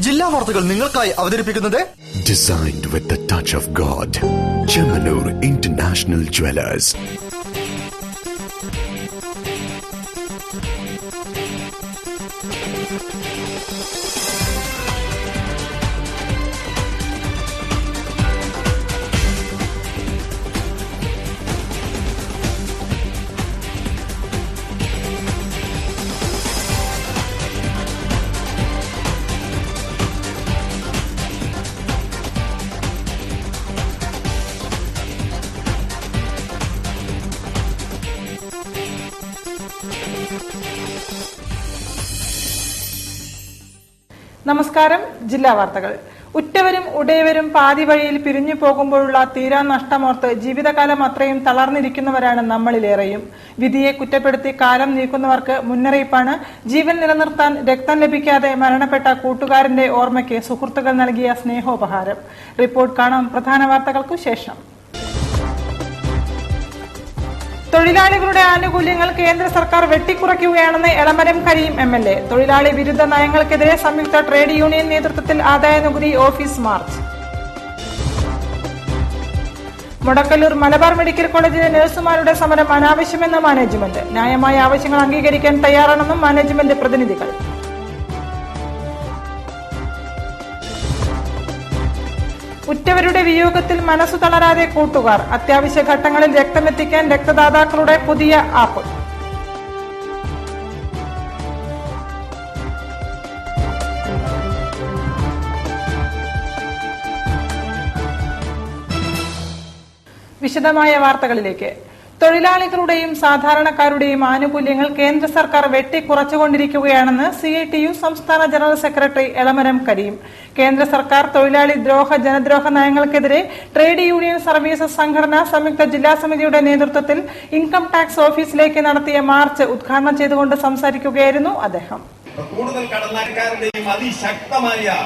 ജില്ലാ വാർത്തകൾ നിങ്ങൾക്കായി അവതരിപ്പിക്കുന്നത് Designed with the touch of God. Chemanur International Jewelers. നമസ്കാരം. ജില്ലാ വാർത്തകൾ. ഉറ്റവരും ഉടയവരും പാതി വഴിയിൽ പിരിഞ്ഞു പോകുമ്പോഴുള്ള തീരാ നഷ്ടമോർത്ത് ജീവിതകാലം അത്രയും തളർന്നിരിക്കുന്നവരാണ് നമ്മളിലേറെയും. വിധിയെ കുറ്റപ്പെടുത്തി കാലം നീക്കുന്നവർക്ക് മുന്നറിയിപ്പാണ് ജീവൻ നിലനിർത്താൻ രക്തം ലഭിക്കാതെ മരണപ്പെട്ട കൂട്ടുകാരന്റെ ഓർമ്മയ്ക്ക് സുഹൃത്തുക്കൾ നൽകിയ സ്നേഹോപഹാരം. റിപ്പോർട്ട് കാണാം പ്രധാന വാർത്തകൾക്കു ശേഷം. തൊഴിലാളികളുടെ ആനുകൂല്യങ്ങൾ കേന്ദ്ര സർക്കാർ വെട്ടിക്കുറയ്ക്കുകയാണെന്ന് എളമരം കരീം MLA. തൊഴിലാളി വിരുദ്ധ നയങ്ങൾക്കെതിരെ സംയുക്ത ട്രേഡ് യൂണിയൻ നേതൃത്വത്തിൽ ആദായനികുതി office March. Modakkallur Malabar medical കോളേജിലെ നഴ്സുമാരുടെ സമരം അനാവശ്യമെന്ന് മാനേജ്മെന്റ്. ന്യായമായ ആവശ്യങ്ങൾ അംഗീകരിക്കാൻ തയ്യാറാണെന്നും മാനേജ്മെന്റ് പ്രതിനിധികൾ. ഉറ്റവരുടെ വിയോഗത്തിൽ മനസ്സു തളരാതെ കൂട്ടുകാർ. അത്യാവശ്യ ഘട്ടങ്ങളിൽ രക്തമെത്തിക്കാൻ രക്തദാതാക്കളുടെ പുതിയ ആപ്പ്. വിശദമായ വാർത്തകളിലേക്ക്. തൊഴിലാളികളുടെയും സാധാരണക്കാരുടെയും ആനുകൂല്യങ്ങൾ കേന്ദ്ര സർക്കാർ വെട്ടിക്കുറച്ചുകൊണ്ടിരിക്കുകയാണെന്ന് CITU സംസ്ഥാന ജനറൽ സെക്രട്ടറി എളമരം കരീം. കേന്ദ്ര സർക്കാർ തൊഴിലാളി ദ്രോഹ ജനദ്രോഹ നയങ്ങൾക്കെതിരെ ട്രേഡ് യൂണിയൻ സർവീസസ് സംഘടന സംയുക്ത ജില്ലാ സമിതിയുടെ നേതൃത്വത്തിൽ ഇൻകം ടാക്സ് ഓഫീസിലേക്ക് നടത്തിയ മാർച്ച് ഉദ്ഘാടനം ചെയ്തുകൊണ്ട് സംസാരിക്കുകയായിരുന്നു അദ്ദേഹം. കൂടുതൽ കടന്നാൽക്കാരുടെയും അതിശക്തമായ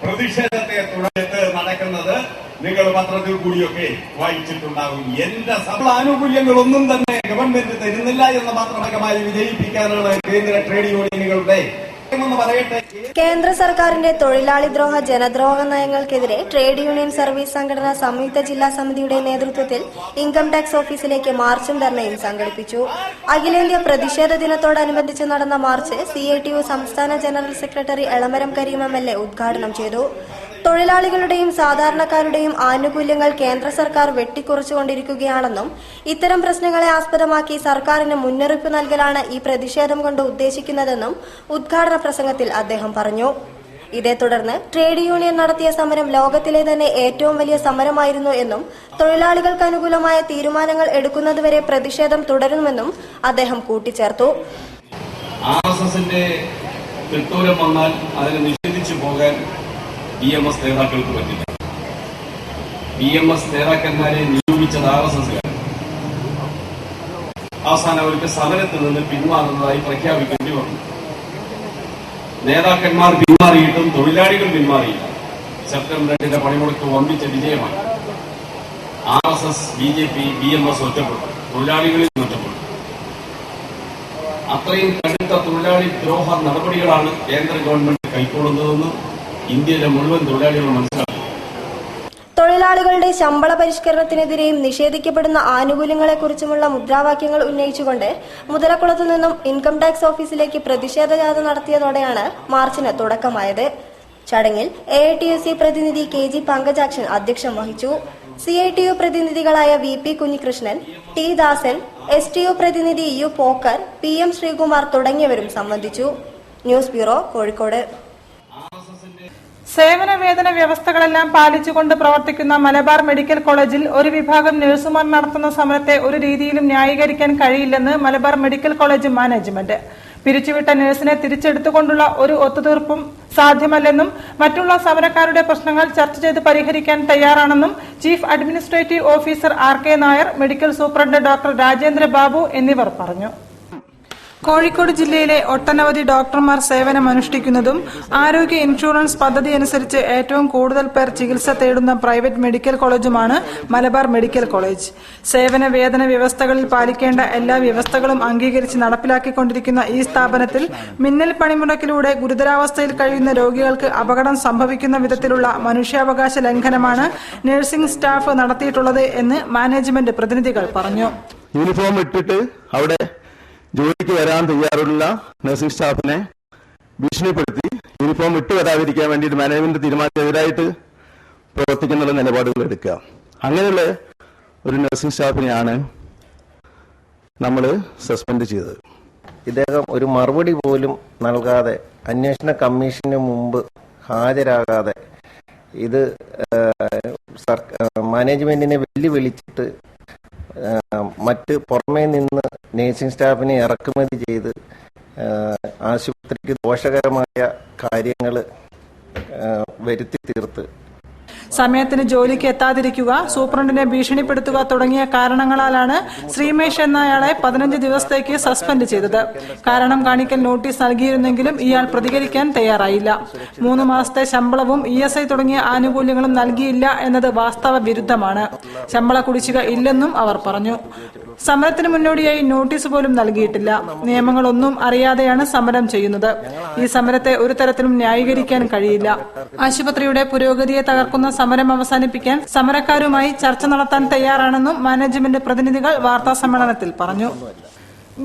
പ്രതിഷേധത്തെ തുടർന്ന് നടക്കുന്നത് നിങ്ങൾ പത്രത്തിൽ കൂടിയൊക്കെ വായിച്ചിട്ടുണ്ടാകും. എന്റെ ആനുകൂല്യങ്ങളൊന്നും തന്നെ ഗവൺമെന്റ് തരുന്നില്ല എന്ന് മാത്രമായി വിജയിപ്പിക്കാനാണ് കേന്ദ്ര ട്രേഡ് യൂണിയനുകളുടെ പറയട്ടെ. കേന്ദ്ര സർക്കാരിന്റെ തൊഴിലാളി ദ്രോഹ ജനദ്രോഹ നയങ്ങൾക്കെതിരെ ട്രേഡ് യൂണിയൻ സർവീസ് സംഘടന സംയുക്ത ജില്ലാ സമിതിയുടെ നേതൃത്വത്തിൽ ഇൻകം ടാക്സ് ഓഫീസിലേക്ക് മാർച്ചും ധർണയും സംഘടിപ്പിച്ചു. അഖിലേന്ത്യാ പ്രതിഷേധ ദിനത്തോടനുബന്ധിച്ച് നടന്ന മാർച്ച് CITU സംസ്ഥാന general secretary Elamaram Kareem MLA ഉദ്ഘാടനം ചെയ്തു. തൊഴിലാളികളുടെയും സാധാരണക്കാരുടെയും ആനുകൂല്യങ്ങൾ കേന്ദ്ര സർക്കാർ വെട്ടിക്കുറച്ചുകൊണ്ടിരിക്കുകയാണെന്നും ഇത്തരം പ്രശ്നങ്ങളെ ആസ്പദമാക്കി സർക്കാരിന് മുന്നറിയിപ്പ് നൽകലാണ് ഈ പ്രതിഷേധം കൊണ്ട് ഉദ്ദേശിക്കുന്നതെന്നും ഉദ്ഘാടന പ്രസംഗത്തിൽ അദ്ദേഹം പറഞ്ഞു. ഇതേ തുടർന്ന് ട്രേഡ് യൂണിയൻ നടത്തിയ സമരം ലോകത്തിലെ തന്നെ ഏറ്റവും വലിയ സമരമായിരുന്നു എന്നും തൊഴിലാളികൾക്ക് അനുകൂലമായ തീരുമാനങ്ങൾ എടുക്കുന്നതുവരെ പ്രതിഷേധം തുടരുമെന്നും അദ്ദേഹം കൂട്ടിച്ചേർത്തു. RSSന്റെ തിട്ടൂരം വന്നാൽ അതിനെ നിഷേധിച്ചു പോകാൻ BMS നേതാക്കൾക്ക് പറ്റില്ല. BMS നേതാക്കന്മാരെ നിയോഗിച്ചത് RSSകാർ. അവസാനം അവർക്ക് സമരത്തിൽ നിന്ന് പിന്മാറുന്നതായി പ്രഖ്യാപിക്കേണ്ടി വന്നു. നേതാക്കന്മാർ പിന്മാറിയിട്ടും തൊഴിലാളികൾ പിന്മാറിയില്ല. സെപ്റ്റംബർ 2 പണിമുടക്ക് വമ്പിച്ച വിജയമാണ്. RSS, BJP, BMS ഒറ്റപ്പെട്ടു, തൊഴിലാളികളിൽ ഒറ്റപ്പെട്ടു. അത്രയും കടുത്ത തൊഴിലാളി ദ്രോഹ നടപടികളാണ് കേന്ദ്ര ഗവൺമെന്റ് കൈക്കൊള്ളുന്നതെന്ന് ഇന്ത്യയിലെ മുഴുവൻ തൊഴിലാളികളും മനസ്സിലാക്കി. തൊഴിലാളികളുടെ ശമ്പള പരിഷ്കരണത്തിനെതിരെയും നിഷേധിക്കപ്പെടുന്ന ആനുകൂല്യങ്ങളെക്കുറിച്ചുമുള്ള മുദ്രാവാക്യങ്ങൾ ഉന്നയിച്ചുകൊണ്ട് മുതലക്കുളത്തു നിന്നും ഇൻകം ടാക്സ് ഓഫീസിലേക്ക് പ്രതിഷേധ ജാഥ നടത്തിയതോടെയാണ് മാർച്ചിന് തുടക്കമായത്. ചടങ്ങിൽ AITUC പ്രതിനിധി KG പങ്കജാക്ഷൻ അധ്യക്ഷം വഹിച്ചു. CITU പ്രതിനിധികളായ VP കുഞ്ഞികൃഷ്ണൻ, T ദാസൻ, STU പ്രതിനിധി U പോക്കർ, PM ശ്രീകുമാർ തുടങ്ങിയവരും സംബന്ധിച്ചു. News bureau, Kozhikode. സേവന വേതന വ്യവസ്ഥകളെല്ലാം പാലിച്ചുകൊണ്ട് പ്രവർത്തിക്കുന്ന മലബാർ മെഡിക്കൽ കോളേജിൽ ഒരു വിഭാഗം നഴ്സുമാർ നടത്തുന്ന സമരത്തെ ഒരു രീതിയിലും ന്യായീകരിക്കാൻ കഴിയില്ലെന്ന് മലബാർ മെഡിക്കൽ കോളേജ് മാനേജ്മെന്റ്. പിരിച്ചുവിട്ട നഴ്സിനെ തിരിച്ചെടുത്തുകൊണ്ടുള്ള ഒരു ഒത്തുതീർപ്പും സാധ്യമല്ലെന്നും മറ്റുള്ള സമരക്കാരുടെ പ്രശ്നങ്ങൾ ചർച്ച ചെയ്ത് പരിഹരിക്കാൻ തയ്യാറാണെന്നും chief administrative officer RK Nair, medical superintendent doctor Rajendra Babu എന്നിവർ പറഞ്ഞു. കോഴിക്കോട് ജില്ലയിലെ ഒട്ടനവധി ഡോക്ടർമാർ സേവനമനുഷ്ഠിക്കുന്നതും ആരോഗ്യ ഇൻഷുറൻസ് പദ്ധതി അനുസരിച്ച് ഏറ്റവും കൂടുതൽ പേർ ചികിത്സ തേടുന്ന പ്രൈവറ്റ് മെഡിക്കൽ കോളേജുമാണ് മലബാർ മെഡിക്കൽ കോളേജ്. സേവന വേതന വ്യവസ്ഥകളിൽ പാലിക്കേണ്ട എല്ലാ വ്യവസ്ഥകളും അംഗീകരിച്ച് നടപ്പിലാക്കിക്കൊണ്ടിരിക്കുന്ന ഈ സ്ഥാപനത്തിൽ മിന്നൽ പണിമുടക്കിലൂടെ ഗുരുതരാവസ്ഥയിൽ കഴിയുന്ന രോഗികൾക്ക് അപകടം സംഭവിക്കുന്ന വിധത്തിലുള്ള മനുഷ്യാവകാശ ലംഘനമാണ് നഴ്സിംഗ് സ്റ്റാഫ് നടത്തിയിട്ടുള്ളത് എന്ന് മാനേജ്മെന്റ് പ്രതിനിധികൾ പറഞ്ഞു. യൂണിഫോം ഇട്ടിട്ട് അവിടെ ജോലിക്ക് വരാൻ തയ്യാറുള്ള നഴ്സിംഗ് സ്റ്റാഫിനെ ഭീഷണിപ്പെടുത്തി യൂണിഫോം ഇട്ട് വരാതിരിക്കാൻ വേണ്ടിയിട്ട് മാനേജ്മെന്റ് തീരുമാനത്തിനെതിരായിട്ട് പ്രവർത്തിക്കുന്നുള്ള നിലപാടുകൾ എടുക്കുക. അങ്ങനെയുള്ള ഒരു നഴ്സിംഗ് സ്റ്റാഫിനെയാണ് നമ്മൾ സസ്പെൻഡ് ചെയ്തത്. ഇദ്ദേഹം ഒരു മറുപടി പോലും നൽകാതെ അന്വേഷണ കമ്മീഷന് മുമ്പ് ഹാജരാകാതെ ഇത് മാനേജ്മെന്റിനെ വെല്ലുവിളിച്ചിട്ട് മറ്റ് പുറമേ നിന്ന് നേഴ്സിംഗ് സ്റ്റാഫിനെ ഇറക്കുമതി ചെയ്ത് ആശുപത്രിക്ക് ദോഷകരമായ കാര്യങ്ങൾ വരുത്തി തീർത്ത് സമയത്തിന് ജോലിക്ക് എത്താതിരിക്കുക, സൂപ്രണ്ടിനെ ഭീഷണിപ്പെടുത്തുക തുടങ്ങിയ കാരണങ്ങളാലാണ് ശ്രീമേഷ് എന്നയാളെ 15 ദിവസത്തേക്ക് സസ്പെൻഡ് ചെയ്തത്. കാരണം കാണിക്കൽ നോട്ടീസ് നൽകിയിരുന്നെങ്കിലും ഇയാൾ പ്രതികരിക്കാൻ തയ്യാറായില്ല. 3 മാസത്തെ ശമ്പളവും ESI തുടങ്ങിയ ആനുകൂല്യങ്ങളും നൽകിയില്ല എന്നത് വാസ്തവ വിരുദ്ധമാണ്. ശമ്പള കുടിശ്ശിക ഇല്ലെന്നും അവർ പറഞ്ഞു. സമരത്തിന് മുന്നോടിയായി നോട്ടീസ് പോലും നൽകിയിട്ടില്ല. നിയമങ്ങളൊന്നും അറിയാതെയാണ് സമരം ചെയ്യുന്നത്. ഈ സമരത്തെ ഒരു തരത്തിലും ന്യായീകരിക്കാൻ കഴിയില്ല. ആശുപത്രിയുടെ പുരോഗതിയെ തകർക്കുന്ന സമരം അവസാനിപ്പിക്കാൻ സമരക്കാരുമായി ചർച്ച നടത്താൻ തയ്യാറാണെന്നും മാനേജ്മെന്റ് പ്രതിനിധികൾ വാർത്താസമ്മേളനത്തിൽ പറഞ്ഞു.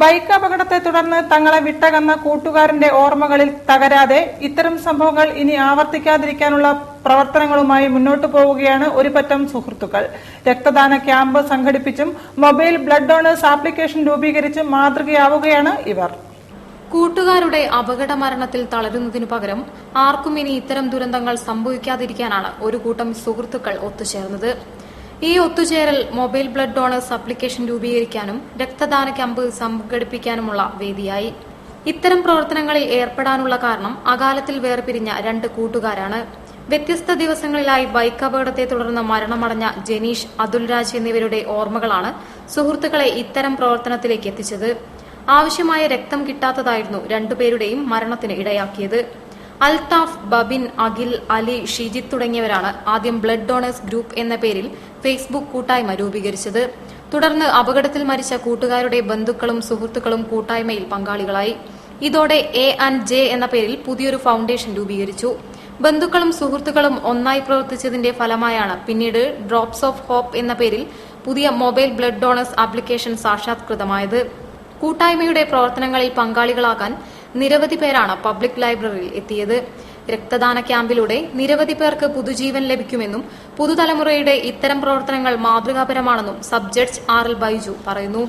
ബൈക്ക് അപകടത്തെ തുടർന്ന് തങ്ങളെ വിട്ടകന്ന കൂട്ടുകാരന്റെ ഓർമ്മകളിൽ തകരാതെ ഇത്തരം സംഭവങ്ങൾ ഇനി ആവർത്തിക്കാതിരിക്കാനുള്ള പ്രവർത്തനങ്ങളുമായി മുന്നോട്ടു പോവുകയാണ് ഒരു പറ്റം സുഹൃത്തുക്കൾ. രക്തദാന ക്യാമ്പ് സംഘടിപ്പിച്ചും മൊബൈൽ ബ്ലഡ് ഡോണേഴ്സ് ആപ്ലിക്കേഷൻ രൂപീകരിച്ചും മാതൃകയാവുകയാണ് ഇവർ. കൂട്ടുകാരുടെ അപകട മരണത്തിൽ തളരുന്നതിനു പകരം ആർക്കും ഇനി ഇത്തരം ദുരന്തങ്ങൾ സംഭവിക്കാതിരിക്കാനാണ് ഒരു കൂട്ടം സുഹൃത്തുക്കൾ ഒത്തുചേർന്നത്. ഈ ഒത്തുചേരൽ മൊബൈൽ ബ്ലഡ് ഡോണേഴ്സ് ആപ്ലിക്കേഷൻ രൂപീകരിക്കാനും രക്തദാന ക്യാമ്പ് സംഘടിപ്പിക്കാനുമുള്ള വേദിയായി. ഇത്തരം പ്രവർത്തനങ്ങളിൽ ഏർപ്പെടാനുള്ള കാരണം അകാലത്തിൽ വേർപിരിഞ്ഞ 2 കൂട്ടുകാരാണ്. വ്യത്യസ്ത ദിവസങ്ങളിലായി ബൈക്ക് അപകടത്തെ തുടർന്ന് മരണമടഞ്ഞ ജനീഷ്, അതുൽരാജ് എന്നിവരുടെ ഓർമ്മകളാണ് സുഹൃത്തുക്കളെ ഇത്തരം പ്രവർത്തനത്തിലേക്ക് എത്തിച്ചത്. ആവശ്യമായ രക്തം കിട്ടാത്തതായിരുന്നു 2 പേരുടെയും മരണത്തിന് ഇടയാക്കിയത്. അൽതാഫ്, ബബിൻ, അഖിൽ, അലി, ഷിജിത്ത് തുടങ്ങിയവരാണ് ആദ്യം ബ്ലഡ് ഡോണേഴ്സ് ഗ്രൂപ്പ് എന്ന പേരിൽ ഫേസ്ബുക്ക് കൂട്ടായ്മ രൂപീകരിച്ചത്. തുടർന്ന് അപകടത്തിൽ മരിച്ച കൂട്ടുകാരുടെ ബന്ധുക്കളും സുഹൃത്തുക്കളും കൂട്ടായ്മയിൽ പങ്കാളികളായി. ഇതോടെ A&J എന്ന പേരിൽ പുതിയൊരു ഫൌണ്ടേഷൻ രൂപീകരിച്ചു. ബന്ധുക്കളും സുഹൃത്തുക്കളും ഒന്നായി പ്രവർത്തിച്ചതിന്റെ ഫലമായാണ് പിന്നീട് ഡ്രോപ്സ് ഓഫ് ഹോപ്പ് എന്ന പേരിൽ പുതിയ മൊബൈൽ ബ്ലഡ് ഡോണേഴ്സ് ആപ്ലിക്കേഷൻ സാക്ഷാത്കൃതമായത്. കൂട്ടായ്മയുടെ പ്രവർത്തനങ്ങളിൽ പങ്കാളികളാകാൻ നിരവധി പേരാണ് പബ്ലിക് ലൈബ്രറിയിൽ എത്തിയത്. രക്തദാന ക്യാമ്പിലൂടെ നിരവധി പേർക്ക് പുതുജീവൻ ലഭിക്കുമെന്നും പുതുതലമുറയുടെ ഇത്തരം പ്രവർത്തനങ്ങൾ മാതൃകാപരമാണെന്നും സബ് ജഡ്ജ് RL ബൈജു പറയുന്നു.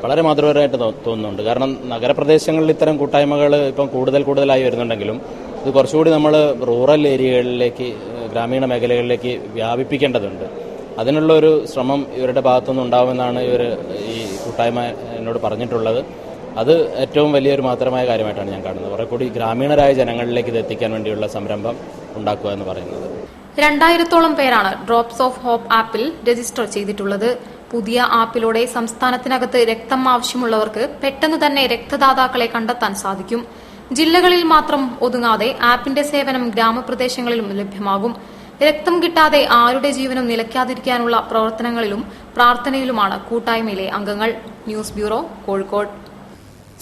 വളരെ മാതൃകപരമായിട്ട് തോന്നുന്നുണ്ട്. കാരണം നഗരപ്രദേശങ്ങളിൽ ഇത്തരം കൂട്ടായ്മകൾ ഇപ്പം കൂടുതലായി വരുന്നുണ്ടെങ്കിലും ഇത് കുറച്ചുകൂടി നമ്മൾ റൂറൽ ഏരിയകളിലേക്ക്, ഗ്രാമീണ മേഖലകളിലേക്ക് വ്യാപിപ്പിക്കേണ്ടതുണ്ട്. അതിനുള്ള ഒരു ശ്രമം ഇവരുടെ ഭാഗത്തുനിന്ന് ഉണ്ടാവുമെന്നാണ് ഇവർ ഈ കൂട്ടായ്മ എന്നോട് പറഞ്ഞിട്ടുള്ളത്. അത് ഏറ്റവും വലിയൊരു മാത്രമായ കാര്യമായിട്ടാണ് ഞാൻ കാണുന്നത്. കുറെ കൂടി ഗ്രാമീണരായ ജനങ്ങളിലേക്ക് ഇത് എത്തിക്കാൻ വേണ്ടിയുള്ള സംരംഭം ഉണ്ടാക്കുക എന്ന് പറയുന്നത്. 2000-ഓളം പേരാണ് ഡ്രോപ്സ് ഓഫ് ഹോപ്പ് ആപ്പിൽ രജിസ്റ്റർ ചെയ്തിട്ടുള്ളത്. പുതിയ ആപ്പിലൂടെ സംസ്ഥാനത്തിനകത്ത് രക്തം ആവശ്യമുള്ളവർക്ക് പെട്ടെന്ന് തന്നെ രക്തദാതാക്കളെ കണ്ടെത്താൻ സാധിക്കും. ജില്ലകളിൽ മാത്രം ഒതുങ്ങാതെ ആപ്പിന്റെ സേവനം ഗ്രാമപ്രദേശങ്ങളിലും ലഭ്യമാകും. രക്തം കിട്ടാതെ ആരുടെ ജീവനും നിലയ്ക്കാതിരിക്കാനുള്ള പ്രവർത്തനങ്ങളിലും പ്രാർത്ഥനയിലുമാണ് കൂട്ടായ്മയിലെ അംഗങ്ങൾ. News bureau, Kozhikode.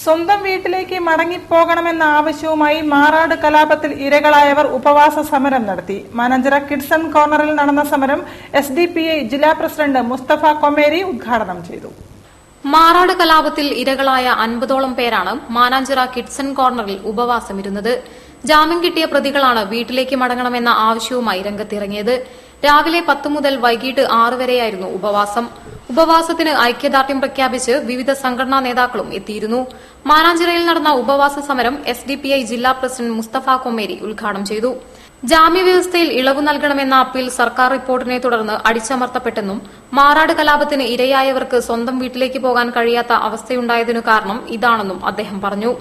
സ്വന്തം വീട്ടിലേക്ക് മടങ്ങിപ്പോകണമെന്ന ആവശ്യവുമായി മാറാട് കലാപത്തിൽ ഇരകളായവർ ഉപവാസ സമരം നടത്തി. മാനാഞ്ചിറ കിഡ്സൺ കോർണറിൽ നടന്ന സമരം SDPI ജില്ലാ പ്രസിഡന്റ് മുസ്തഫ കൊമേരി ഉദ്ഘാടനം ചെയ്തു. മാറാട് കലാപത്തിൽ ഇരകളായ 50ഓളം പേരാണ് മാനാഞ്ചിറ കിഡ്സൺ കോർണറിൽ ഉപവാസമിരുന്നത്. ജാമ്യം കിട്ടിയ പ്രതികളാണ് വീട്ടിലേക്ക് മടങ്ങണമെന്ന ആവശ്യവുമായി രംഗത്തിറങ്ങിയത്. രാവിലെ 10 മുതൽ വൈകിട്ട് 6 വരെയായിരുന്നു ഉപവാസം. ഉപവാസത്തിന് ഐക്യദാർഢ്യം പ്രഖ്യാപിച്ച് വിവിധ സംഘടനാ നേതാക്കളും എത്തിയിരുന്നു. മാനാഞ്ചിറയിൽ നടന്ന ഉപവാസ സമരം SDPI ജില്ലാ പ്രസിഡന്റ് മുസ്തഫ കൊമേരി ഉദ്ഘാടനം ചെയ്തു. ജാമ്യവ്യവസ്ഥയിൽ ഇളവ് നൽകണമെന്ന അപ്പീൽ സർക്കാർ റിപ്പോർട്ടിനെ തുടർന്ന് അടിച്ചമർത്തപ്പെട്ടെന്നും മാറാട് കലാപത്തിന് ഇരയായവർക്ക് സ്വന്തം വീട്ടിലേക്ക് പോകാൻ കഴിയാത്ത അവസ്ഥയുണ്ടായതിനു കാരണം ഇതാണെന്നും അദ്ദേഹം പറഞ്ഞു.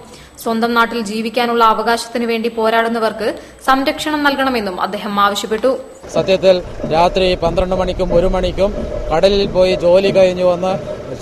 സ്വന്തം നാട്ടിൽ ജീവിക്കാനുള്ള അവകാശത്തിനു വേണ്ടി പോരാടുന്നവർക്ക് സംരക്ഷണം നൽകണമെന്നും അദ്ദേഹം ആവശ്യപ്പെട്ടു. സത്യത്തിൽ രാത്രി 12 മണിക്കും 1 മണിക്കും കടലിൽ പോയി ജോലി കഴിഞ്ഞു വന്ന്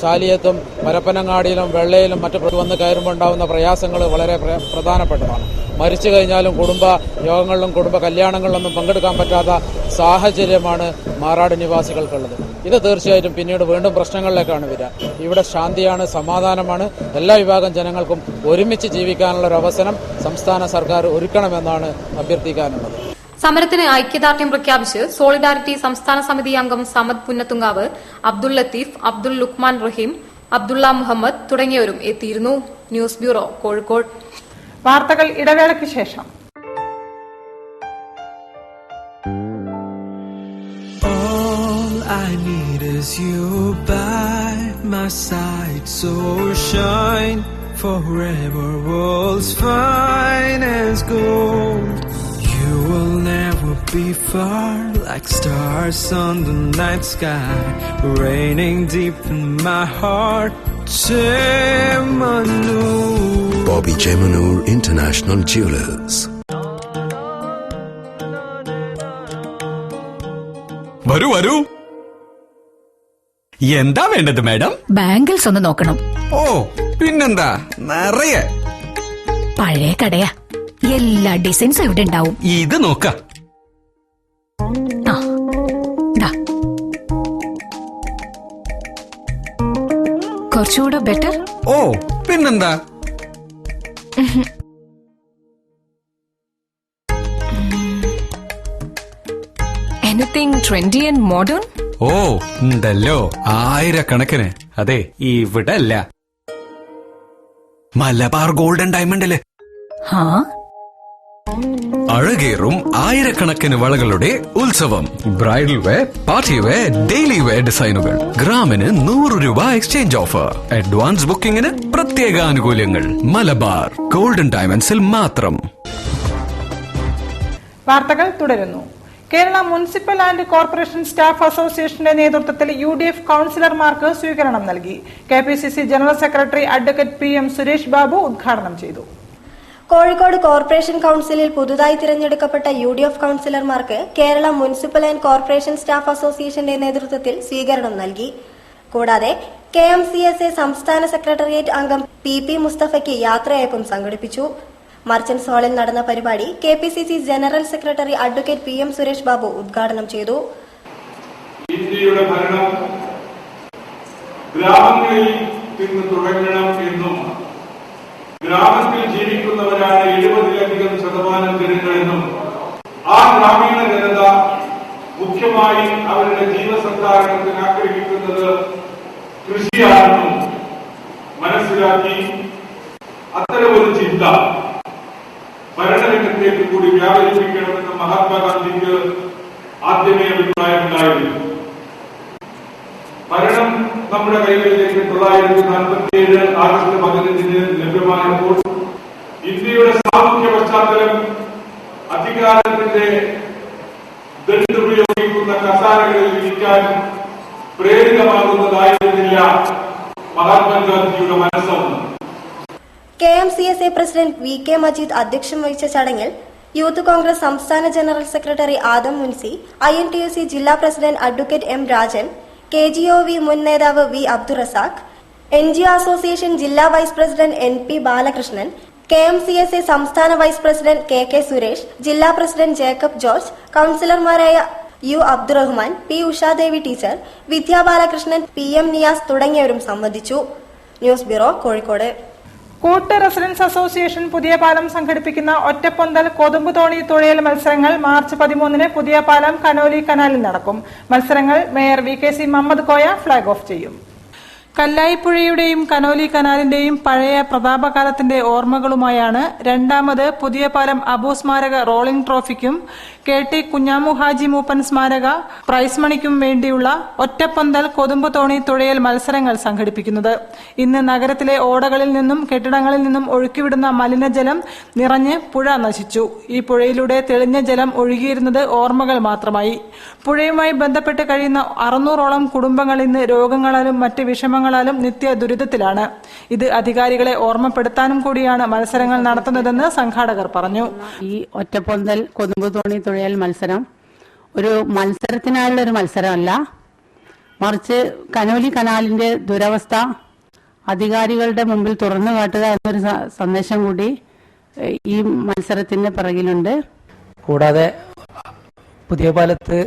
ചാലിയത്തും പരപ്പനങ്ങാടിയിലും വെള്ളയിലും മറ്റു വന്ന് കയറുമ്പോൾ ഉണ്ടാകുന്ന പ്രയാസങ്ങൾ വളരെ പ്രധാനപ്പെട്ടതാണ്. മരിച്ചു കഴിഞ്ഞാലും കുടുംബ യോഗങ്ങളിലും കുടുംബ കല്യാണങ്ങളിലൊന്നും പങ്കെടുക്കാൻ പറ്റാത്ത സാഹചര്യമാണ് മാറാട് നിവാസികൾക്കുള്ളത്. ഇത് തീർച്ചയായിട്ടും പിന്നീട് വീണ്ടും പ്രശ്നങ്ങളിലേക്കാണ് വരിക. ഇവിടെ ശാന്തിയാണ്, സമാധാനമാണ്. എല്ലാ വിഭാഗം ജനങ്ങൾക്കും ഒരുമിച്ച് ജീവിക്കാനുള്ള ഒരു അവസരം സംസ്ഥാന സർക്കാർ ഒരുക്കണമെന്നാണ് അഭ്യർത്ഥിക്കാനുള്ളത്. സമരത്തിന് ഐക്യദാർഢ്യം പ്രഖ്യാപിച്ച് സോളിഡാരിറ്റി സംസ്ഥാന സമിതി അംഗം സമദ് പുന്നത്തുങ്കാവ്, അബ്ദുൾ ലത്തീഫ്, അബ്ദുൾ ലുക്മാൻ റഹീം, അബ്ദുള്ള മുഹമ്മദ് തുടങ്ങിയവരും എത്തിയിരുന്നു. News bureau, Kozhikode. വാർത്തകൾ ഇടവേളയ്ക്ക് ശേഷം. I need is you by my side, so shine forever, world's fine as gold. You will never be far, like stars on the night sky, raining deep in my heart. Chemanur. Bobby Chemanur International Jewelers. വരൂ വരൂ. എന്താ വേണ്ടത് madam? Bangles ഒന്ന് നോക്കണം. ഓ പിന്നെന്താ, നിറയെ പഴയ കടയാ, എല്ലാ ഡിസൈൻസും ഇവിടെ ഉണ്ടാവും. ഇത് നോക്ക. കുറച്ചുകൂടെ ബെറ്റർ. ഓ പിന്നെന്താ. Anything trendy and modern? ഓ ഉണ്ടല്ലോ, ആയിരക്കണക്കിന്. അതെ, ഇവിടെ അല്ല, മലബാർ ഗോൾഡൻ ഡയമണ്ടില് അഴകേറും ആയിരക്കണക്കിന് വളകളുടെ ഉത്സവം. Bridal wear, party wear, daily wear ഡിസൈനുകൾ. ഗ്രാമിന് 100 രൂപ എക്സ്ചേഞ്ച് ഓഫർ. അഡ്വാൻസ് ബുക്കിംഗിന് പ്രത്യേക ആനുകൂല്യങ്ങൾ. മലബാർ ഗോൾഡൻ ഡയമണ്ട്സിൽ മാത്രം. വാർത്തകൾ തുടരുന്നു. Kerala municipal and corporation staff അസോസിയേഷന്റെ നേതൃത്വത്തിൽ UDF കൌൺസിലർമാർക്ക് സ്വീകരണം നൽകി. KPCC general secretary advocate PM Suresh Babu ഉദ്ഘാടനം ചെയ്തു. കോഴിക്കോട് കോർപ്പറേഷൻ കൌൺസിലിൽ പുതുതായി തിരഞ്ഞെടുക്കപ്പെട്ട UDF കൌൺസിലർമാർക്ക് Kerala municipal and corporation staff അസോസിയേഷന്റെ നേതൃത്വത്തിൽ സ്വീകരണം നൽകി. കൂടാതെ KMCSA സംസ്ഥാന സെക്രട്ടേറിയറ്റ് അംഗം PP മുസ്തഫയ്ക്ക് യാത്രയയപ്പും സംഘടിപ്പിച്ചു. മർച്ചന്റ്സ് ഹാളിൽ നടന്ന പരിപാടി KPCC general secretary advocate PM Suresh Babu ഉദ്ഘാടനം ചെയ്തു. ഇന്ത്യയുടെ ഭരണം ഗ്രാമങ്ങളിൽ നിന്ന് തുടങ്ങണം എന്നും ഗ്രാമത്തിൽ ജീവിക്കുന്നവരാണ് 70% ജനങ്ങളെന്നും ആ ഗ്രാമീണ ജനത മുഖ്യമായി അവരുടെ ജീവസന്ധാരണത്തിന് ആഗ്രഹിക്കുന്നത് കൃഷിയാണെന്നും മനസ്സിലാക്കി അത്തരമൊരു ചിന്ത ഭരണരംഗത്തേക്ക് കൂടി വ്യാപരിപ്പിക്കണമെന്ന് മഹാത്മാഗാന്ധിക്ക് ആദ്യമേ അഭിപ്രായമുണ്ടായിരുന്നു. ഭരണം നമ്മുടെ കൈകളിലേക്ക് 1947 ആഗസ്റ്റ് 15 ലഭ്യമായപ്പോൾ ഇന്ത്യയുടെ സാമൂഹ്യ പശ്ചാത്തലം അധികാരത്തിന്റെ ദണ്ടുപയോഗിക്കുന്ന കസാരകളിൽ ഇരിക്കാൻ പ്രേരിതമാകുന്നതായിരുന്നില്ല മഹാത്മാഗാന്ധിയുടെ മനസ്സൊന്ന്. KMCSA പ്രസിഡന്റ് VK മജീദ് അധ്യക്ഷം വഹിച്ച ചടങ്ങിൽ യൂത്ത് കോൺഗ്രസ് സംസ്ഥാന general secretary Adam Munsi, INTUC ജില്ലാ president advocate M Rajan, KGOV മുൻ നേതാവ് V അബ്ദുറസാഖ്, NGO അസോസിയേഷൻ ജില്ലാ vice president NP Balakrishnan, KMCSA സംസ്ഥാന വൈസ് പ്രസിഡന്റ് KK സുരേഷ്, ജില്ലാ പ്രസിഡന്റ് ജേക്കബ് ജോർജ്, കൌൺസിലർമാരായ U Abdurahman, P Ushadevi teacher, Vidya Balakrishnan, PM Niyas തുടങ്ങിയവരും സംബന്ധിച്ചു. News bureau, Kozhikode. കൂട്ട് റെസിഡൻസ് അസോസിയേഷൻ പുതിയ പാലം സംഘടിപ്പിക്കുന്ന ഒറ്റപ്പൊന്തൽ കൊതുമ്പുതോണി തുഴയൽ മത്സരങ്ങൾ മാർച്ച് 13 പുതിയ പാലം കനോലി കനാലിൽ നടക്കും. മത്സരങ്ങൾ mayor VKC Muhammad Koya flag off ചെയ്യും. കല്ലായിപ്പുഴയുടെയും കനോലി കനാലിന്റെയും പഴയ പ്രതാപകാലത്തിന്റെ ഓർമ്മകളുമായാണ് രണ്ടാമത് പുതിയ പാലം അബു സ്മാരക റോളിംഗ് ട്രോഫിക്കും KT കുഞ്ഞാമു ഹാജി മൂപ്പൻ സ്മാരക പ്രൈസ് മണിക്കും വേണ്ടിയുള്ള ഒറ്റപ്പൊന്തൽ കൊതുമ്പുതോണി തുഴയൽ മത്സരങ്ങൾ സംഘടിപ്പിക്കുന്നത്. ഇന്ന് നഗരത്തിലെ ഓടകളിൽ നിന്നും കെട്ടിടങ്ങളിൽ നിന്നും ഒഴുക്കിവിടുന്ന മലിനജലം നിറഞ്ഞ് പുഴ നശിച്ചു. ഈ പുഴയിലൂടെ തെളിഞ്ഞ ജലം ഒഴുകിയിരുന്നത് ഓർമ്മകൾ മാത്രമായി. പുഴയുമായി ബന്ധപ്പെട്ട് കഴിയുന്ന 600ഓളം കുടുംബങ്ങൾ ഇന്ന് രോഗങ്ങളാലും മറ്റ് വിഷമങ്ങളാലും നിത്യ ദുരിതത്തിലാണ്. ഇത് അധികാരികളെ ഓർമ്മപ്പെടുത്താനും കൂടിയാണ് മത്സരങ്ങൾ നടത്തുന്നതെന്ന് സംഘാടകർ പറഞ്ഞു. ഈ ഒറ്റപ്പൊന്തൽ കൊതുമ്പുതോണി തുഴയൽ മത്സരം ഒരു മത്സരത്തിനായുള്ള ഒരു മത്സരമല്ല, മറിച്ച് കനോലി കനാലിന്റെ ദുരവസ്ഥ അധികാരികളുടെ മുമ്പിൽ തുറന്നു കാട്ടുക എന്നൊരു സന്ദേശം കൂടി ഈ മത്സരത്തിന്റെ പിറകിലുണ്ട്. കൂടാതെ പുതിയ പാലത്ത്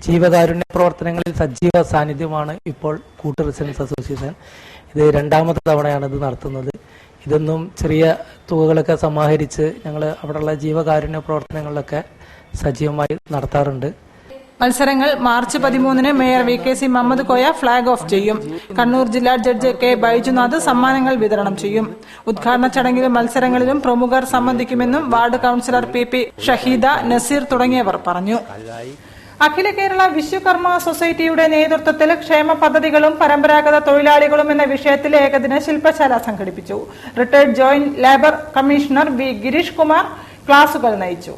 ജീവകാരുണ്യ പ്രവർത്തനങ്ങളിൽ സജീവ സാന്നിധ്യമാണ് ഇപ്പോൾ കൂട്ട് റെസിഡൻസ് അസോസിയേഷൻ. ഇത് രണ്ടാമത്തെ തവണയാണ് ഇത് നടത്തുന്നത്. ഇതൊന്നും ചെറിയ തുകകളൊക്കെ സമാഹരിച്ച് ഞങ്ങൾ അവിടെയുള്ള ജീവകാരുണ്യ പ്രവർത്തനങ്ങളിലൊക്കെ സജീവമായി നടത്താറുണ്ട്. മത്സരങ്ങൾ മാർച്ച് 13-ന് mayor VKC Muhammad Koya flag off ചെയ്യും. കണ്ണൂർ ജില്ലാ ജഡ്ജ് K ബൈജുനാഥ് സമ്മാനങ്ങൾ വിതരണം ചെയ്യും. ഉദ്ഘാടന ചടങ്ങിലും മത്സരങ്ങളിലും പ്രമുഖർ സംബന്ധിക്കുമെന്നും ward councillor PP Shaheeda, Naseer തുടങ്ങിയവർ പറഞ്ഞു. അഖില കേരള വിശ്വകർമ്മ സൊസൈറ്റിയുടെ നേതൃത്വത്തിൽ ക്ഷേമ പദ്ധതികളും പരമ്പരാഗത തൊഴിലാളികളും എന്ന വിഷയത്തിൽ ഏകദിന ശില്പശാല സംഘടിപ്പിച്ചു. Retired joint labour commissioner V Girish Kumar ക്ലാസുകൾ നയിച്ചു.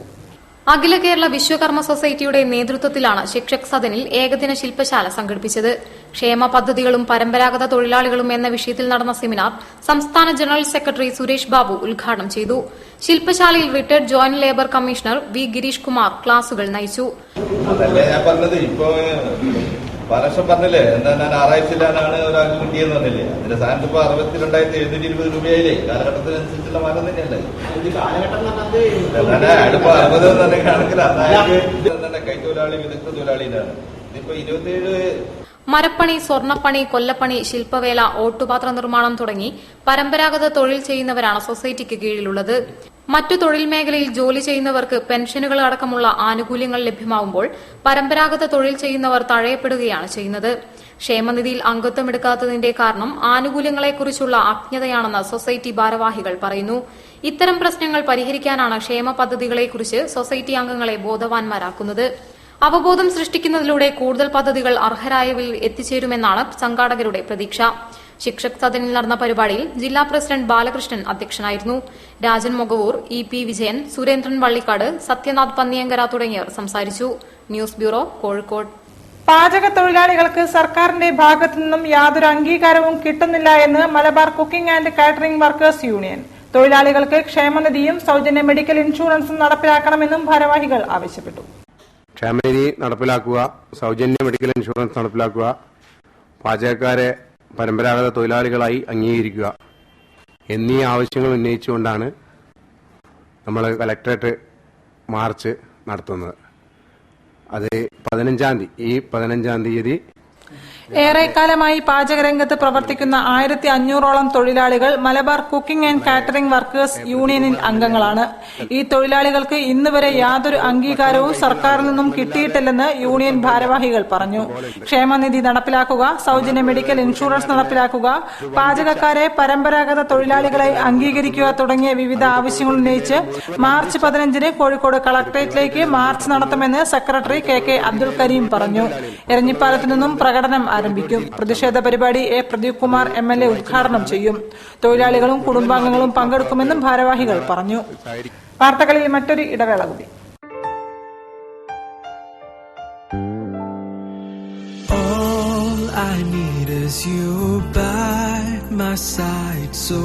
അഖില കേരള വിശ്വകർമ്മ സൊസൈറ്റിയുടെ നേതൃത്വത്തിലാണ് ശിക്ഷക് സദനിൽ ഏകദിന ശില്പശാല സംഘടിപ്പിച്ചത്. ക്ഷേമ പദ്ധതികളും പരമ്പരാഗത തൊഴിലാളികളും എന്ന വിഷയത്തിൽ നടന്ന സെമിനാർ സംസ്ഥാന ജനറൽ സെക്രട്ടറി സുരേഷ് ബാബു ഉദ്ഘാടനം ചെയ്തു. ശില്പശാലയിൽ retired joint labour commissioner V Girish Kumar ക്ലാസുകൾ നയിച്ചു. പലക്ഷം പറഞ്ഞില്ലേ, എന്താ ഞാൻ 6000 ഒരാൾക്ക് കിട്ടിയെന്ന് പറഞ്ഞില്ലേ, അതിന്റെ സ്ഥാനത്ത് ഇപ്പൊ 62,720 രൂപയായില്ലേ. കാലഘട്ടത്തിനനുസരിച്ചുള്ള മാറ്റം തന്നെയല്ലേ. അടുപ്പ് 60 തന്നെ കണക്കിൽ കൈത്തൊഴിലാളി വിദഗ്ധ തൊഴിലാളിയിലാണ്. ഇതിപ്പോ 27 മരപ്പണി, സ്വർണ്ണപ്പണി, കൊല്ലപ്പണി, ശില്പവേല, ഓട്ടുപാത്ര നിർമ്മാണം തുടങ്ങി പരമ്പരാഗത തൊഴിൽ ചെയ്യുന്നവരാണ് സൊസൈറ്റിക്ക് കീഴിലുള്ളത്. മറ്റു തൊഴിൽ മേഖലയിൽ ജോലി ചെയ്യുന്നവർക്ക് പെൻഷനുകൾ അടക്കമുള്ള ആനുകൂല്യങ്ങൾ ലഭ്യമാവുമ്പോൾ പരമ്പരാഗത തൊഴിൽ ചെയ്യുന്നവർ തഴയപ്പെടുകയാണ് ചെയ്യുന്നത്. ക്ഷേമനിധിയിൽ അംഗത്വം എടുക്കാത്തതിന്റെ കാരണം ആനുകൂല്യങ്ങളെക്കുറിച്ചുള്ള അജ്ഞതയാണെന്ന് സൊസൈറ്റി ഭാരവാഹികൾ പറയുന്നു. ഇത്തരം പ്രശ്നങ്ങൾ പരിഹരിക്കാനാണ് ക്ഷേമ പദ്ധതികളെക്കുറിച്ച് സൊസൈറ്റി അംഗങ്ങളെ ബോധവാന്മാരാക്കുന്നത്. അവബോധം സൃഷ്ടിക്കുന്നതിലൂടെ കൂടുതൽ പദ്ധതികൾ അർഹരായവരിൽ എത്തിച്ചേരുമെന്നാണ് സംഘാടകരുടെ പ്രതീക്ഷ. ശിക്ഷക് സദനിൽ നടന്ന പരിപാടിയിൽ ജില്ലാ പ്രസിഡന്റ് ബാലകൃഷ്ണൻ അധ്യക്ഷനായിരുന്നു. രാജൻ മൊകവൂർ, EP വിജയൻ, സുരേന്ദ്രൻ വള്ളിക്കാട്, സത്യനാഥ് പന്നിയങ്കര തുടങ്ങിയവർ സംസാരിച്ചു. News bureau, Kozhikode. പാചക തൊഴിലാളികൾക്ക് സർക്കാരിന്റെ ഭാഗത്തു നിന്നും യാതൊരു അംഗീകാരവും കിട്ടുന്നില്ല എന്ന് Malabar cooking and catering workers union. തൊഴിലാളികൾക്ക് ക്ഷേമനിധിയും സൌജന്യ മെഡിക്കൽ ഇൻഷുറൻസും നടപ്പിലാക്കണമെന്നും ഭാരവാഹികൾ ആവശ്യപ്പെട്ടു. ക്ഷേമനിധി നടപ്പിലാക്കുക, സൗജന്യ മെഡിക്കൽ ഇൻഷുറൻസ് നടപ്പിലാക്കുക, പാചകക്കാരെ പരമ്പരാഗത തൊഴിലാളികളായി അംഗീകരിക്കുക എന്നീ ആവശ്യങ്ങൾ ഉന്നയിച്ചുകൊണ്ടാണ് നമ്മൾ കലക്ടറേറ്റ് മാർച്ച് നടത്തുന്നത്. അത് 15-ാം തീയതി ഏറെക്കാലമായി പാചകരംഗത്ത് പ്രവർത്തിക്കുന്ന 1500ഓളം തൊഴിലാളികൾ Malabar cooking and catering workers യൂണിയനിൽ അംഗങ്ങളാണ്. ഈ തൊഴിലാളികൾക്ക് ഇന്നുവരെ യാതൊരു അംഗീകാരവും സർക്കാരിൽ നിന്നും കിട്ടിയിട്ടില്ലെന്ന് യൂണിയൻ ഭാരവാഹികൾ പറഞ്ഞു. ക്ഷേമനിധി നടപ്പിലാക്കുക, സൌജന്യ മെഡിക്കൽ ഇൻഷുറൻസ് നടപ്പിലാക്കുക, പാചകക്കാരെ പരമ്പരാഗത തൊഴിലാളികളായി അംഗീകരിക്കുക തുടങ്ങിയ വിവിധ ആവശ്യങ്ങൾ ഉന്നയിച്ച് മാർച്ച് 15-ന് കോഴിക്കോട് കളക്ടറേറ്റിലേക്ക് മാർച്ച് നടത്തുമെന്ന് സെക്രട്ടറി KK അബ്ദുൽ കരീം പറഞ്ഞു. എരഞ്ഞിപ്പാലത്തു നിന്നും പ്രകടനം ആരംഭിക്കും. പ്രതിഷേധ പരിപാടി A പ്രദീപ് കുമാർ MLA ഉദ്ഘാടനം ചെയ്യും. തൊഴിലാളികളും കുടുംബാംഗങ്ങളും പങ്കെടുക്കുമെന്നും ഭാരവാഹികൾ പറഞ്ഞു. വാർത്തകളിൽ മറ്റൊരു ഇടവേള കൂടി. All I need is you by my side, so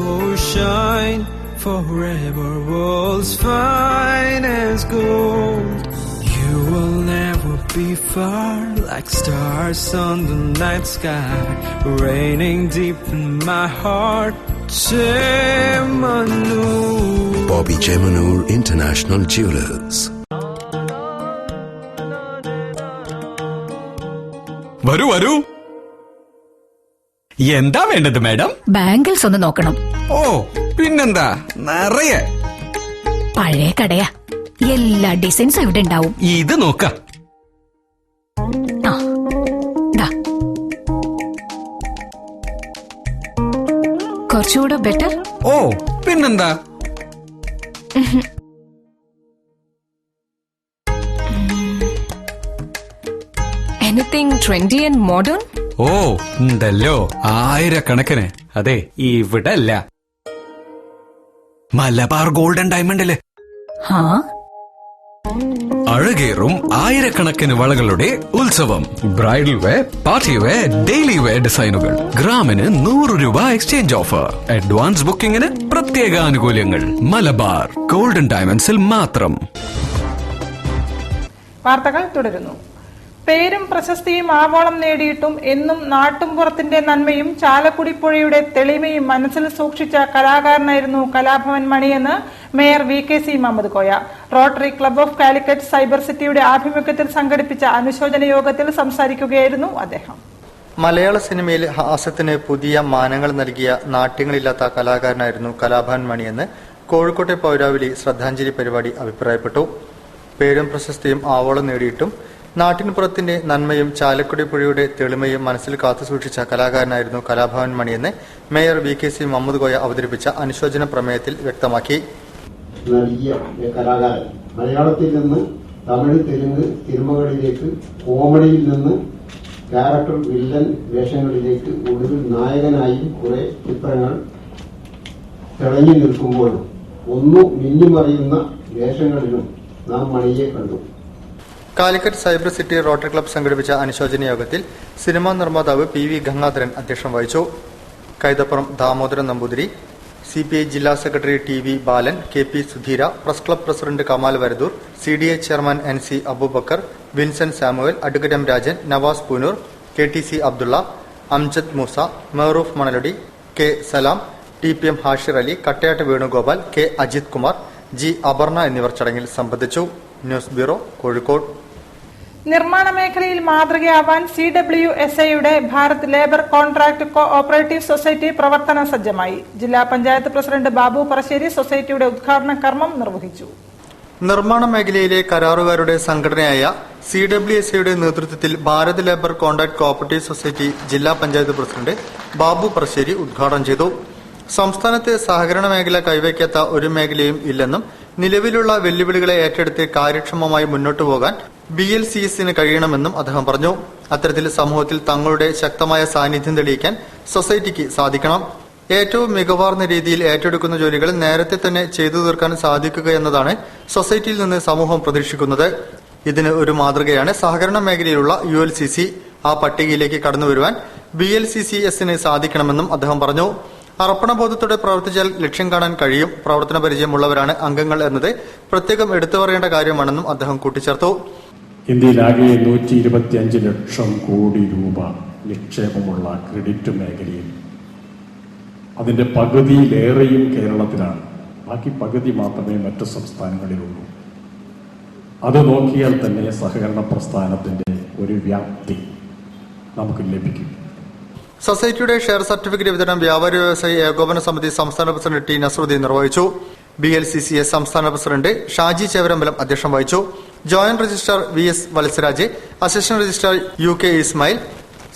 shine forever, world's finest gold. You will never be far, like stars on the night sky, raining deep in my heart. Chemanur. Bobby Chemanur International Jewelers. വരൂ വരൂ. എന്താ വേണ്ടത് madam? Bangles ഒന്ന് നോക്കണം. ഓ പിന്നെന്താ, നിറയെ പഴയ കടയാ, എല്ലാ ഡിസൈൻസും ഇവിടെ ഉണ്ടാവും. ഇത് നോക്കാം. കുറച്ചുകൂടെ ബെറ്റർ. ഓ പിന്നെന്താ. Anything trendy and modern? ഓ ഉണ്ടല്ലോ, ആയിരക്കണക്കിന്. അതെ, ഇവിടെ അല്ല, മലബാർ ഗോൾഡൻ ഡയമണ്ടില്. അഴകേറും ആയിരക്കണക്കിന് വളകളുടെ ഉത്സവം. Bridal wear, party wear, daily wear ഡിസൈനുകൾ. ഗ്രാമിന് 100 രൂപ എക്സ്ചേഞ്ച് ഓഫർ. അഡ്വാൻസ് ബുക്കിംഗിന് പ്രത്യേക ആനുകൂല്യങ്ങൾ. മലബാർ ഗോൾഡൻ ഡയമണ്ട്സിൽ മാത്രം. വാർത്തകൾ തുടരുന്നു. പേരും പ്രശസ്തിയും ആവോളം നേടിയിട്ടും എന്നും നാട്ടുംപുറത്തിന്റെ നന്മയും ചാലക്കുടി പുഴയുടെ തെളിമയും മനസ്സിൽ സൂക്ഷിച്ച കലാകാരനായിരുന്നു കലാഭവൻ മണിയെന്ന് mayor VKC Muhammad Koya. Rotary club of Calicut cyber സിറ്റിയുടെ ആഭിമുഖ്യത്തിൽ സംഘടിപ്പിച്ച അനുശോചന യോഗത്തിൽ സംസാരിക്കുകയായിരുന്നു അദ്ദേഹം. മലയാള സിനിമയിൽ ഹാസ്യത്തിന് പുതിയ മാനങ്ങൾ നൽകിയ നാട്യങ്ങളില്ലാത്ത കലാകാരനായിരുന്നു കലാഭവൻ മണിയെന്ന് കോഴിക്കോട്ടെ പൗരാവലി ശ്രദ്ധാഞ്ജലി പരിപാടി അഭിപ്രായപ്പെട്ടു. പേരും പ്രശസ്തിയും ആവോളം നേടിയിട്ടും നാട്ടിൻപുറത്തിന്റെ നന്മയും ചാലക്കുടി പുഴയുടെ തെളിമയും മനസ്സിൽ കാത്തുസൂക്ഷിച്ച കലാകാരനായിരുന്നു കലാഭവൻ മണിയെന്ന് മേയർ VKC മുഹമ്മദ് കോയ അവതരിപ്പിച്ച അനുശോചന പ്രമേയത്തിൽ വ്യക്തമാക്കി. നൽകിയ കലാകാരൻ മലയാളത്തിൽ നിന്ന് തമിഴ് തെലുങ്ക് സിനിമകളിലേക്ക്, കോമഡിയിൽ നിന്ന് ക്യാരക്ടർ വില്ലൻ വേഷങ്ങളിലേക്ക്, ഒടുവിൽ നായകനായും കുറെ ചിത്രങ്ങൾ തിളങ്ങി നിൽക്കുമ്പോഴും ഒന്നു മിന്നിമറിയുന്ന വേഷങ്ങളിലും നാം മണിയെ കണ്ടു. Calicut cyber city rotary club സംഘടിപ്പിച്ച അനുശോചന യോഗത്തിൽ സിനിമാ നിർമ്മാതാവ് PV ഗംഗാധരൻ അധ്യക്ഷം വഹിച്ചു. കൈതപ്പുറം ദാമോദരൻ നമ്പൂതിരി, CPI ജില്ലാ secretary TV Balan, KP Sudheera, press club president Kamal Varadoor, CDA chairman NC Aboobacker, Vincent Samuel, advocate M Rajan, Navas Poonoor, KTC Abdulla, Amjad Moosa, Mehroof Manaladi, K Salam, TPM Hashir Ali, Kattayat Venugopal, K Ajith Kumar, G Aparna എന്നിവർ ചടങ്ങിൽ സംബന്ധിച്ചു. News bureau, Kozhikode. നിർമ്മാണ മേഖലയിൽ മാതൃകയാവാൻ CWSAയുടെ Bharat labour contract co operative society പ്രവർത്തന സജ്ജമായി. ജില്ലാ പഞ്ചായത്ത് പ്രസിഡന്റ് ബാബു പറശ്ശേരി സൊസൈറ്റിയുടെ ഉദ്ഘാടന കർമ്മം നിർവഹിച്ചു. നിർമ്മാണ മേഖലയിലെ കരാറുകാരുടെ സംഘടനയായ CWSAയുടെ നേതൃത്വത്തിൽ Bharat labour contract cooperative society ജില്ലാ പഞ്ചായത്ത് പ്രസിഡന്റ് ബാബു പറശ്ശേരി ഉദ്ഘാടനം ചെയ്തു. സംസ്ഥാനത്ത് സഹകരണ മേഖല കൈവയ്ക്കാത്ത ഒരു മേഖലയും ഇല്ലെന്നും നിലവിലുള്ള വെല്ലുവിളികളെ ഏറ്റെടുത്ത് കാര്യക്ഷമമായി മുന്നോട്ടു പോകാൻ BLCSന് കഴിയണമെന്നും അദ്ദേഹം പറഞ്ഞു. അത്തരത്തിൽ സമൂഹത്തിൽ തങ്ങളുടെ ശക്തമായ സാന്നിധ്യം തെളിയിക്കാൻ സൊസൈറ്റിക്ക് സാധിക്കണം. ഏറ്റവും മികവാർന്ന രീതിയിൽ ഏറ്റെടുക്കുന്ന ജോലികൾ നേരത്തെ തന്നെ ചെയ്തു തീർക്കാൻ സാധിക്കുക എന്നതാണ് സൊസൈറ്റിയിൽ നിന്ന് സമൂഹം പ്രതീക്ഷിക്കുന്നത്. ഇതിന് ഒരു മാതൃകയാണ് സഹകരണ മേഖലയിലുള്ള ULCC. ആ പട്ടികയിലേക്ക് കടന്നുവരുവാൻ BLCCSന് സാധിക്കണമെന്നും അദ്ദേഹം പറഞ്ഞു. അർപ്പണബോധത്തോടെ പ്രവർത്തിച്ചാൽ ലക്ഷ്യം കാണാൻ കഴിയും. പ്രവർത്തന പരിചയമുള്ളവരാണ് അംഗങ്ങൾ എന്നത് പ്രത്യേകം എടുത്തു പറയേണ്ട കാര്യമാണെന്നും അദ്ദേഹം കൂട്ടിച്ചേർത്തു. ഇന്ത്യയിലാകെ 125 ലക്ഷം കോടി രൂപ നിക്ഷേപമുള്ള ക്രെഡിറ്റ് മേഖലയിൽ അതിന്റെ പകുതിയിലേറെയും കേരളത്തിലാണ്. ബാക്കി പകുതി മാത്രമേ മറ്റു സംസ്ഥാനങ്ങളിലുള്ളൂ. അത് നോക്കിയാൽ തന്നെ സഹകരണ പ്രസ്ഥാനത്തിന്റെ ഒരു വ്യാപ്തി നമുക്ക് ലഭിക്കും. സൊസൈറ്റിയുടെ ഷെയർ സർട്ടിഫിക്കറ്റ് വിതരണം വ്യാപാരി വ്യവസായി ഏകോപന സമിതി സംസ്ഥാന പ്രസിഡന്റ് T നസറുദ്ദീൻ നിർവഹിച്ചു. BLCCS സംസ്ഥാന പ്രസിഡന്റ് ഷാജി ചേവരമ്പലം അധ്യക്ഷം വഹിച്ചു. Joint registrar VS Valsaraj, assistant registrar UK Ismail,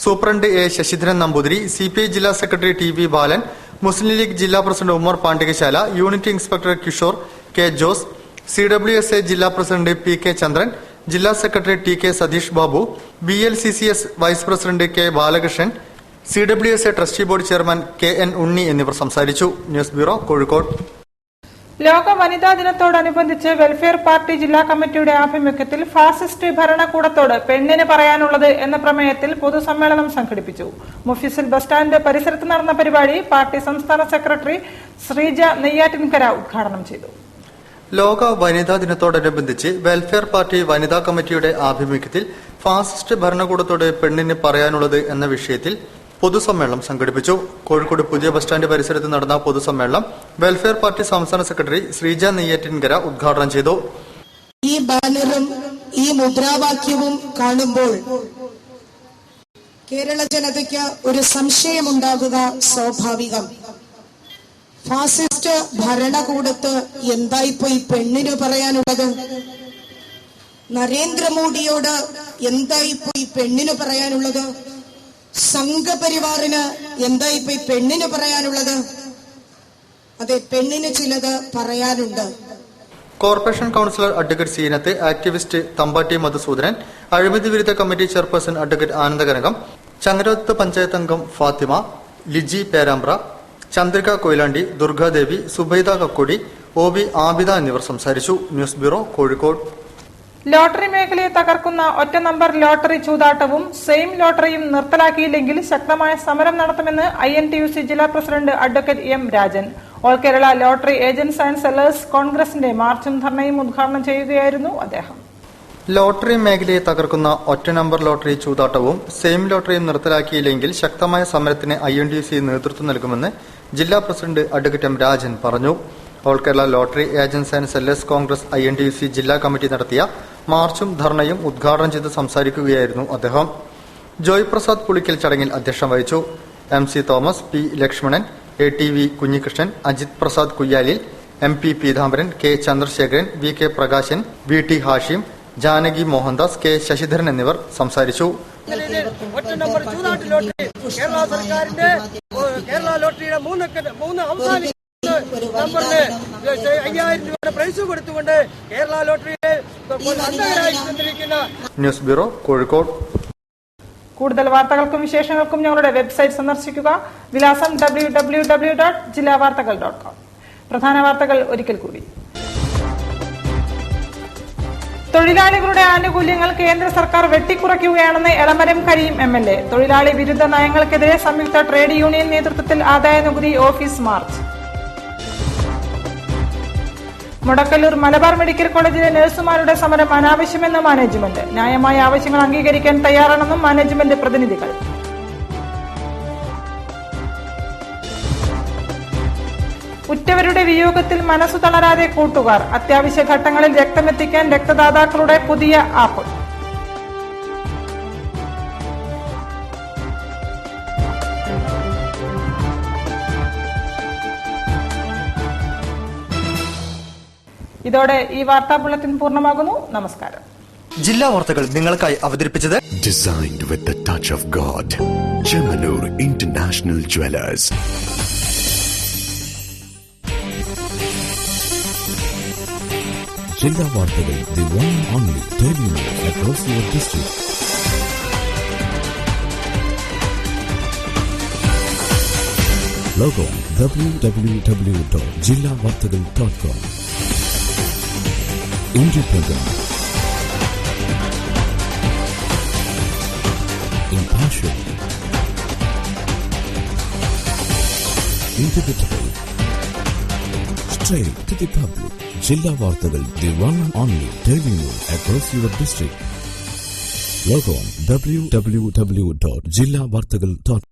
superintendent A Sasidharan Namboothiri, CPI ജില്ലാ സെക്രട്ടറി TV ബാലൻ, മുസ്ലിം ലീഗ് ജില്ലാ president Ummer Pandikashala, unit inspector Kishore K Jose, CWSA ജില്ലാ പ്രസിഡന്റ് PK ചന്ദ്രൻ, ജില്ലാ secretary TK Satheesh Babu, BLCCS vice president K Balakrishnan, CWSA trustee board chairman KN Unni എന്നിവർ സംസാരിച്ചു. News bureau, Kozhikode. ലോക വനിതാ ദിനത്തോടനുബന്ധിച്ച് welfare party ജില്ലാ കമ്മിറ്റിയുടെ ആഭിമുഖ്യത്തിൽ ഫാസിസ്റ്റ് ഭരണകൂടത്തോട് പെണ്ണിന് പറയാനുള്ളത് എന്ന പ്രമേയത്തിൽ പൊതുസമ്മേളനം സംഘടിപ്പിച്ചു. മുഫിസിൽ ബസ് സ്റ്റാൻഡ് പരിസരത്ത് നടന്ന പരിപാടി പാർട്ടി സംസ്ഥാന സെക്രട്ടറി ശ്രീജ നെയ്യാറ്റിൻകര ഉദ്ഘാടനം ചെയ്തു. ലോക വനിതാ ദിനത്തോടനുബന്ധിച്ച് വെൽഫെയർ പാർട്ടി വനിതാ കമ്മിറ്റിയുടെ ആഭിമുഖ്യത്തിൽ ഫാസിസ്റ്റ് ഭരണകൂടത്തോട് പെണ്ണിന് പറയാനുള്ളത് എന്ന വിഷയത്തിൽ പൊതുസമ്മേളനം സംഘടിപ്പിച്ചു. കോഴിക്കോട് പുതിയ ബസ് സ്റ്റാൻഡ് പരിസരത്ത് നടന്ന പൊതുസമ്മേളനം വെൽഫെയർ പാർട്ടി സംസ്ഥാന സെക്രട്ടറി ശ്രീജ നെയ്യാറ്റിൻകര ഉദ്ഘാടനം ചെയ്തു. ഈ ബാനറും ഈ മുദ്രാവാക്യവും കാണുമ്പോൾ കേരള ജനതയ്ക്ക് ഒരു സംശയമുണ്ടാകുക സ്വാഭാവികം. ഫാസിസ്റ്റ് ഭരണകൂടത്ത് എന്തായിപ്പോ ഈ പെണ്ണിന് പറയാനുള്ളത്? നരേന്ദ്രമോദിയോട് എന്തായിപ്പോ ഈ പെണ്ണിന് പറയാനുള്ളത്? സംഘപരിവാറിന് എന്തായിപ്പോ ഈ പെണ്ണിന് പറയാനുള്ളത്? അതെ, പെണ്ണിന് ചിലത് പറയാനുണ്ട്. Corporation councillor advocate Zeenath, activist Thampatti Madhusoodanan, അഴിമതി വിരുദ്ധ committee chairperson advocate Anandakanakam, Changaroth panchayat അംഗം ഫാത്തിമ, ലിജി പേരാമ്പ്ര, ചന്ദ്രിക കൊയിലാണ്ടി, ദുർഗാദേവി, സുബൈദ കക്കോടി, OB ആബിദ എന്നിവർ സംസാരിച്ചു. News bureau, Kozhikode. ലോട്ടറി മേഖലയെ തകർക്കുന്ന ഒറ്റ നമ്പർ ലോട്ടറി ചൂതാട്ടവും സെയിം ലോട്ടറിയും നിർത്തലാക്കിയില്ലെങ്കിൽ ശക്തമായ സമരം നടത്തുമെന്ന് INTUC ജില്ലാ president advocate M Rajan. All Kerala lottery agents and sellers കോൺഗ്രസിന്റെ മാർച്ചും ധർണയും ഉദ്ഘാടനം ചെയ്യുകയായിരുന്നു അദ്ദേഹം. ലോട്ടറി മേഖലയെ തകർക്കുന്ന ഒറ്റ നമ്പർ ലോട്ടറി ചൂതാട്ടവും സെയിം ലോട്ടറിയും നിർത്തലാക്കിയില്ലെങ്കിൽ ശക്തമായ സമരത്തിന് INTUC നേതൃത്വം നൽകുമെന്ന് ജില്ലാ പ്രസിഡന്റ് അഡ്വക്കേറ്റ് M. രാജൻ പറഞ്ഞു. All Kerala lottery agents and sellers Congress INTUC ജില്ലാ കമ്മിറ്റി നടത്തിയ മാർച്ചും ധർണയും ഉദ്ഘാടനം ചെയ്ത് സംസാരിക്കുകയായിരുന്നു അദ്ദേഹം. ജോയ് പ്രസാദ് പുളിക്കൽ ചടങ്ങിൽ അധ്യക്ഷം വഹിച്ചു. MC Thomas, P. Lakshmanan, ATV Kunhikrishnan, Ajith Prasad Kuyyalil, MP Peethambaran, K. Chandrasekharan, VK Prakashan, VT Hashim, Janaki Mohandas, K. Sasidharan എന്നിവർ സംസാരിച്ചു. ഒറ്റ നമ്പർ ചൂതാട്ട് ലോട്ടറി കേരള സർക്കാരിന്റെ കേരള ലോട്ടറിയുടെ മൂന്ന് അവസാന നമ്പറിന് 5000 രൂപ പ്രൈസ് കൊടുത്തുകൊണ്ട് കേരള ലോട്ടറിയെ ന്യൂസ് ബ്യൂറോ, കോഴിക്കോട്. കൂടുതൽ വാർത്തകൾക്കും വിശേഷങ്ങൾക്കും ഞങ്ങളുടെ വെബ്സൈറ്റ് സന്ദർശിക്കുക. വിലാസം www.jillavartakal.com. പ്രധാന വാർത്തകൾ ഒരിക്കൽ കൂടി. തൊഴിലാളികളുടെ ആനുകൂല്യങ്ങൾ കേന്ദ്ര സർക്കാർ വെട്ടിക്കുറയ്ക്കുകയാണെന്ന് എളമരം കരീം MLA. തൊഴിലാളി വിരുദ്ധ നയങ്ങൾക്കെതിരെ സംയുക്ത ട്രേഡ് യൂണിയൻ നേതൃത്വത്തിൽ ആദായനികുതി office March. Modakkallur Malabar medical കോളേജിലെ നഴ്സുമാരുടെ സമരം അനാവശ്യമെന്ന് മാനേജ്മെന്റ്. ന്യായമായ ആവശ്യങ്ങൾ അംഗീകരിക്കാൻ തയ്യാറാണെന്നും മാനേജ്മെന്റ് പ്രതിനിധികൾ. ഉറ്റവരുടെ വിയോഗത്തിൽ മനസ്സു തളരാതെ കൂട്ടുകാർ. അത്യാവശ്യ ഘട്ടങ്ങളിൽ രക്തമെത്തിക്കാൻ രക്തദാതാക്കളുടെ പുതിയ ആപ്പ്. ഇതോടെ ഈ വാർത്താ ബുള്ളറ്റിൻ പൂർണ്ണമാകുന്നു. നമസ്കാരം. ജില്ലാ വാർത്തകൾ നിങ്ങൾക്കായി അവതരിപ്പിച്ചത് Designed with the touch of God. Chemanur International Jewelers. ജില്ലാ വാർത്തകൾ, the one and only daily news across your district. Log on www.jillavartagal.com. Independent, impartial, inevitable, straight to the public. Jilla Vartagal, the one and only daily news across your district. Log on www.jillavartagal.com.